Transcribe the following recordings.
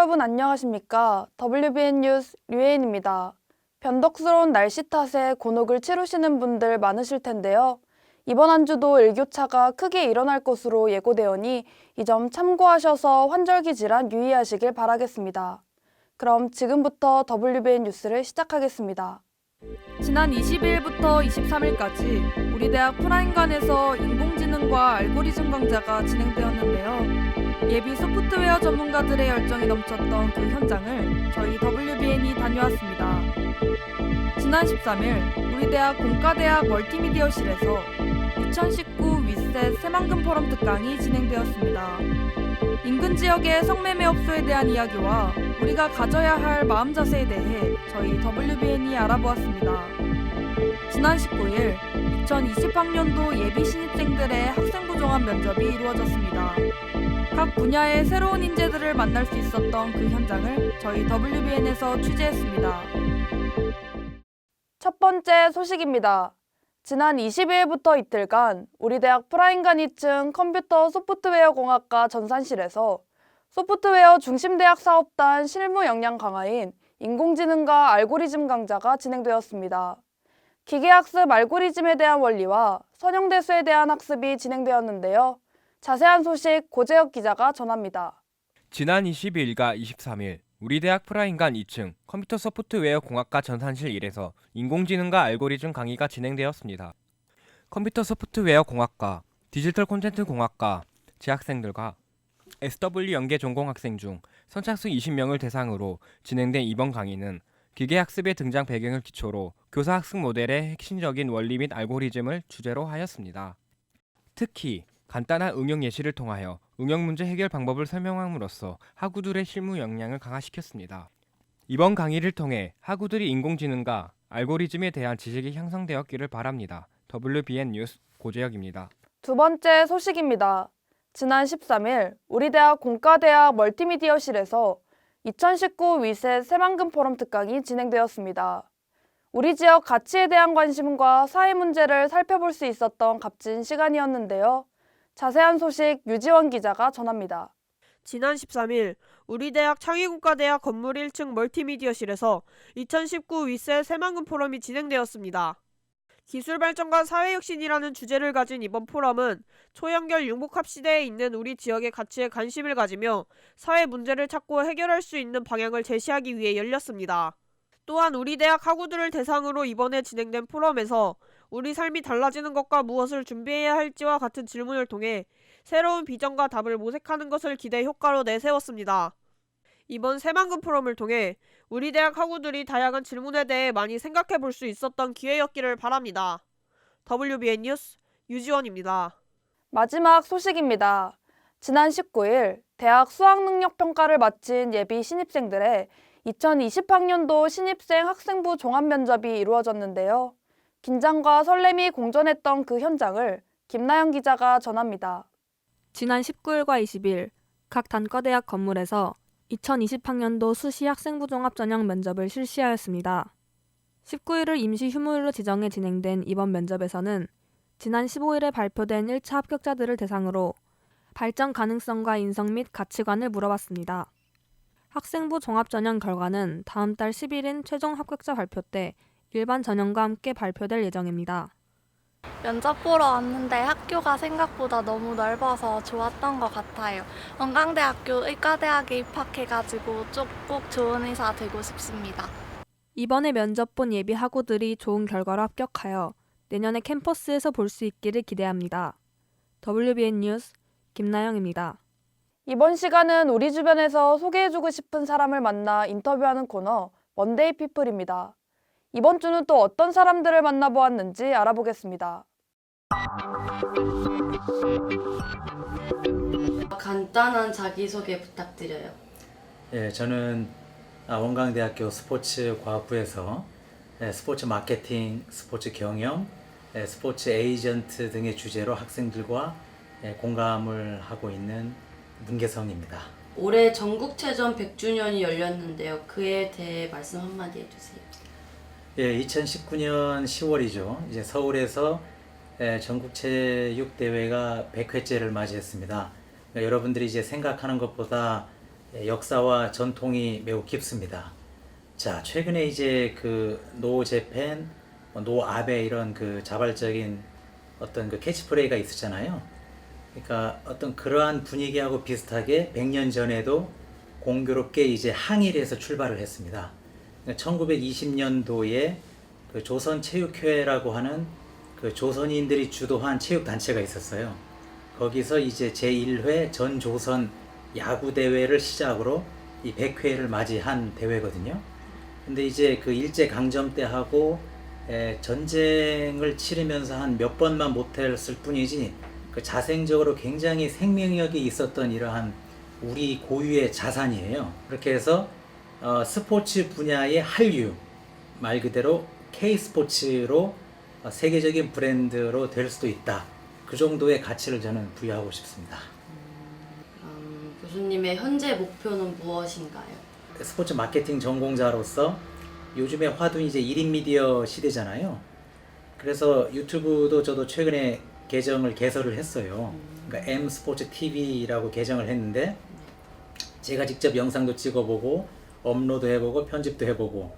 여러분 안녕하십니까? WBN 뉴스 류혜인입니다. 변덕스러운 날씨 탓에 곤혹을 치르시는 분들 많으실 텐데요. 이번 한 주도 일교차가 크게 일어날 것으로 예고되오니 이 점 참고하셔서 환절기 질환 유의하시길 바라겠습니다. 그럼 지금부터 WBN 뉴스를 시작하겠습니다. 지난 22일부터 23일까지 우리 대학 프라임관에서 인공지능과 알고리즘 강좌가 진행되었는데요. 예비 소프트웨어 전문가들의 열정이 넘쳤던 그 현장을 저희 WBN이 다녀왔습니다. 지난 13일 우리 대학 공과대학 멀티미디어실에서 2019 윗셋 새만금 포럼 특강이 진행되었습니다. 인근 지역의 성매매업소에 대한 이야기와 우리가 가져야 할 마음 자세에 대해 저희 WBN이 알아보았습니다. 지난 19일 2020학년도 예비 신입생들의 학생부 종합 면접이 이루어졌습니다. 각 분야의 새로운 인재들을 만날 수 있었던 그 현장을 저희 WBN에서 취재했습니다. 첫 번째 소식입니다. 지난 22일부터 이틀간 우리 대학 프라임관 2층 컴퓨터 소프트웨어 공학과 전산실에서 소프트웨어 중심대학 사업단 실무 역량 강화인 인공지능과 알고리즘 강좌가 진행되었습니다. 기계학습 알고리즘에 대한 원리와 선형대수에 대한 학습이 진행되었는데요. 자세한 소식 고재혁 기자가 전합니다. 지난 22일과 23일 우리 대학 프라임관 2층 컴퓨터 소프트웨어 공학과 전산실 1에서 인공지능과 알고리즘 강의가 진행되었습니다. 컴퓨터 소프트웨어 공학과, 디지털 콘텐츠 공학과 재학생들과 SW 연계 전공 학생 중 선착순 20명을 대상으로 진행된 이번 강의는 기계학습의 등장 배경을 기초로 교사학습 모델의 핵심적인 원리 및 알고리즘을 주제로 하였습니다. 특히 간단한 응용 예시를 통하여 응용 문제 해결 방법을 설명함으로써 학우들의 실무 역량을 강화시켰습니다. 이번 강의를 통해 학우들이 인공지능과 알고리즘에 대한 지식이 향상되었기를 바랍니다. WBN 뉴스 고재혁입니다. 두 번째 소식입니다. 지난 13일 우리 대학 공과대학 멀티미디어실에서 2019 윗셋 새만금 포럼 특강이 진행되었습니다. 우리 지역 가치에 대한 관심과 사회 문제를 살펴볼 수 있었던 값진 시간이었는데요. 자세한 소식 유지원 기자가 전합니다. 지난 13일 우리 대학 창의공과대학 건물 1층 멀티미디어실에서 2019 윗셋 새만금 포럼이 진행되었습니다. 기술 발전과 사회 혁신이라는 주제를 가진 이번 포럼은 초연결 융복합 시대에 있는 우리 지역의 가치에 관심을 가지며 사회 문제를 찾고 해결할 수 있는 방향을 제시하기 위해 열렸습니다. 또한 우리 대학 학우들을 대상으로 이번에 진행된 포럼에서 우리 삶이 달라지는 것과 무엇을 준비해야 할지와 같은 질문을 통해 새로운 비전과 답을 모색하는 것을 기대 효과로 내세웠습니다. 이번 새만금 포럼을 통해 우리 대학 학우들이 다양한 질문에 대해 많이 생각해 볼 수 있었던 기회였기를 바랍니다. WBN 뉴스 유지원입니다. 마지막 소식입니다. 지난 19일 대학 수학능력평가를 마친 예비 신입생들의 2020학년도 신입생 학생부 종합면접이 이루어졌는데요. 긴장과 설렘이 공존했던 그 현장을 김나영 기자가 전합니다. 지난 19일과 20일 각 단과대학 건물에서 2020학년도 수시 학생부 종합 전형 면접을 실시하였습니다. 19일을 임시 휴무일로 지정해 진행된 이번 면접에서는 지난 15일에 발표된 1차 합격자들을 대상으로 발전 가능성과 인성 및 가치관을 물어봤습니다. 학생부 종합 전형 결과는 다음 달 10일인 최종 합격자 발표 때 일반 전형과 함께 발표될 예정입니다. 면접 보러 왔는데 학교가 생각보다 너무 넓어서 좋았던 것 같아요. 원광대학교 의과대학에 입학해가지고 꼭 좋은 의사 되고 싶습니다. 이번에 면접 본 예비 학우들이 좋은 결과로 합격하여 내년에 캠퍼스에서 볼 수 있기를 기대합니다. WBN 뉴스 김나영입니다. 이번 시간은 우리 주변에서 소개해주고 싶은 사람을 만나 인터뷰하는 코너 먼데이 피플입니다. 이번 주는 또 어떤 사람들을 만나보았는지 알아보겠습니다. 간단한 자기소개 부탁드려요. 예, 저는 원광대학교 스포츠과학부에서 스포츠 마케팅, 스포츠 경영, 스포츠 에이전트 등의 주제로 학생들과 공감을 하고 있는 문계성입니다. 올해 전국체전 100주년이 열렸는데요. 그에 대해 말씀 한마디 해주세요. 예, 2019년 10월이죠. 이제 서울에서 전국체육대회가 100회째를 맞이했습니다. 여러분들이 이제 생각하는 것보다 역사와 전통이 매우 깊습니다. 자, 최근에 이제 그 노 재팬, 노 아베 이런 그 자발적인 어떤 그 캐치프레이가 있었잖아요. 그러니까 어떤 그러한 분위기하고 비슷하게 100년 전에도 공교롭게 이제 항일에서 출발을 했습니다. 1920년도에 그 조선체육회라고 하는 그 조선인들이 주도한 체육단체가 있었어요. 거기서 이제 제1회 전조선 야구대회를 시작으로 이 100회를 맞이한 대회거든요. 근데 이제 그 일제강점 때 하고 전쟁을 치르면서 한 몇 번만 못했을 뿐이지 그 자생적으로 굉장히 생명력이 있었던 이러한 우리 고유의 자산이에요. 그렇게 해서 스포츠 분야의 한류, 말 그대로 K스포츠로 세계적인 브랜드로 될 수도 있다. 그 정도의 가치를 저는 부여하고 싶습니다. 교수님의 현재 목표는 무엇인가요? 스포츠 마케팅 전공자로서 요즘에 화두는 이제 1인 미디어 시대잖아요. 그래서 유튜브도 저도 최근에 계정을 개설을 했어요. 그러니까 M 스포츠 TV라고 계정을 했는데 제가 직접 영상도 찍어보고 업로드 해보고 편집도 해보고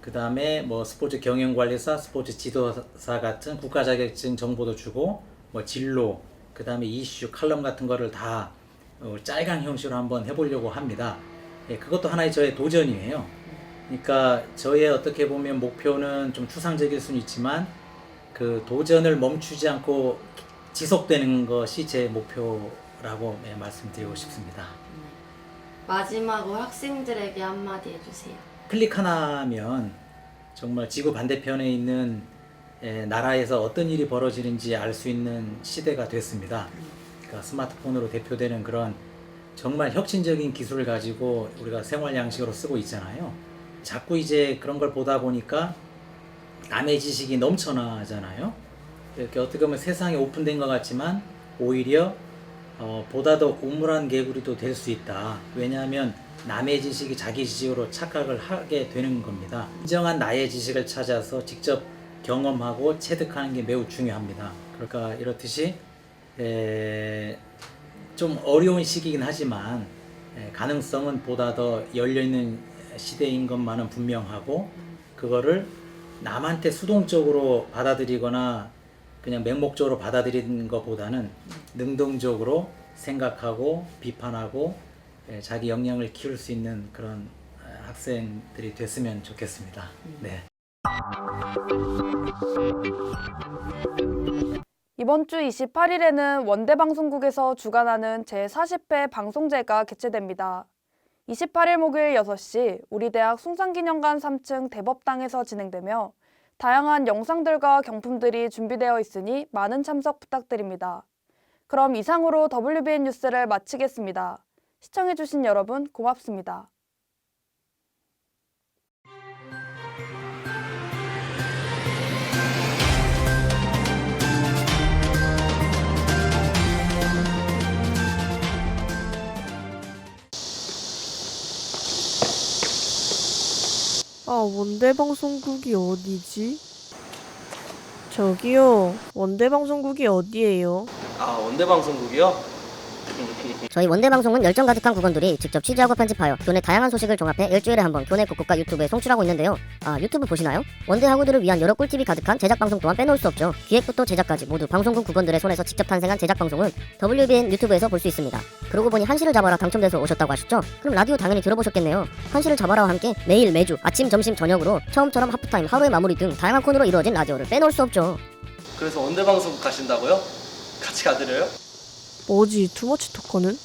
그 다음에 뭐 스포츠 경영관리사, 스포츠 지도사 같은 국가 자격증 정보도 주고 뭐 진로, 그 다음에 이슈, 칼럼 같은 거를 다 짤강 형식으로 한번 해보려고 합니다. 예, 그것도 하나의 저의 도전이에요. 그러니까 저의 어떻게 보면 목표는 좀 추상적일 수는 있지만 그 도전을 멈추지 않고 지속되는 것이 제 목표라고 말씀드리고 싶습니다. 마지막으로 학생들에게 한마디 해주세요. 클릭 하나면 정말 지구 반대편에 있는 나라에서 어떤 일이 벌어지는지 알 수 있는 시대가 됐습니다. 그러니까 스마트폰으로 대표되는 그런 정말 혁신적인 기술을 가지고 우리가 생활 양식으로 쓰고 있잖아요. 자꾸 이제 그런 걸 보다 보니까 남의 지식이 넘쳐나잖아요. 이렇게 어떻게 보면 세상이 오픈된 것 같지만 오히려 보다 더 우물한 개구리도 될 수 있다. 왜냐하면 남의 지식이 자기 지식으로 착각을 하게 되는 겁니다. 진정한 나의 지식을 찾아서 직접 경험하고 체득하는 게 매우 중요합니다. 그러니까 이렇듯이 좀 어려운 시기이긴 하지만 가능성은 보다 더 열려있는 시대인 것만은 분명하고 그거를 남한테 수동적으로 받아들이거나 그냥 맹목적으로 받아들이는 것보다는 능동적으로 생각하고 비판하고 자기 역량을 키울 수 있는 그런 학생들이 됐으면 좋겠습니다. 네. 이번 주 28일에는 원대방송국에서 주관하는 제40회 방송제가 개최됩니다. 28일 목요일 6시 우리 대학 숭상기념관 3층 대법당에서 진행되며 다양한 영상들과 경품들이 준비되어 있으니 많은 참석 부탁드립니다. 그럼 이상으로 WBN 뉴스를 마치겠습니다. 시청해주신 여러분 고맙습니다. 원대방송국이 어디지? 저기요, 원대방송국이 어디예요? 원대방송국이요? 저희 원대방송은 열정 가득한 국원들이 직접 취재하고 편집하여 교내 다양한 소식을 종합해 일주일에 한 번 교내 곳곳과 유튜브에 송출하고 있는데요. 유튜브 보시나요? 원대 학우들을 위한 여러 꿀팁이 가득한 제작방송 또한 빼놓을 수 없죠. 기획부터 제작까지 모두 방송국 국원들의 손에서 직접 탄생한 제작방송은 WBN 유튜브에서 볼 수 있습니다. 그러고 보니 한시를 잡아라 당첨돼서 오셨다고 하셨죠? 그럼 라디오 당연히 들어보셨겠네요. 한시를 잡아라와 함께 매일 매주 아침 점심 저녁으로 처음처럼 하프타임 하루의 마무리 등 다양한 코너로 이루어진 라디오를 빼놓을 수 없죠. 그래서 원대방송국 가신다고요? 같이 가드려요? 뭐지, 투머치 토커는?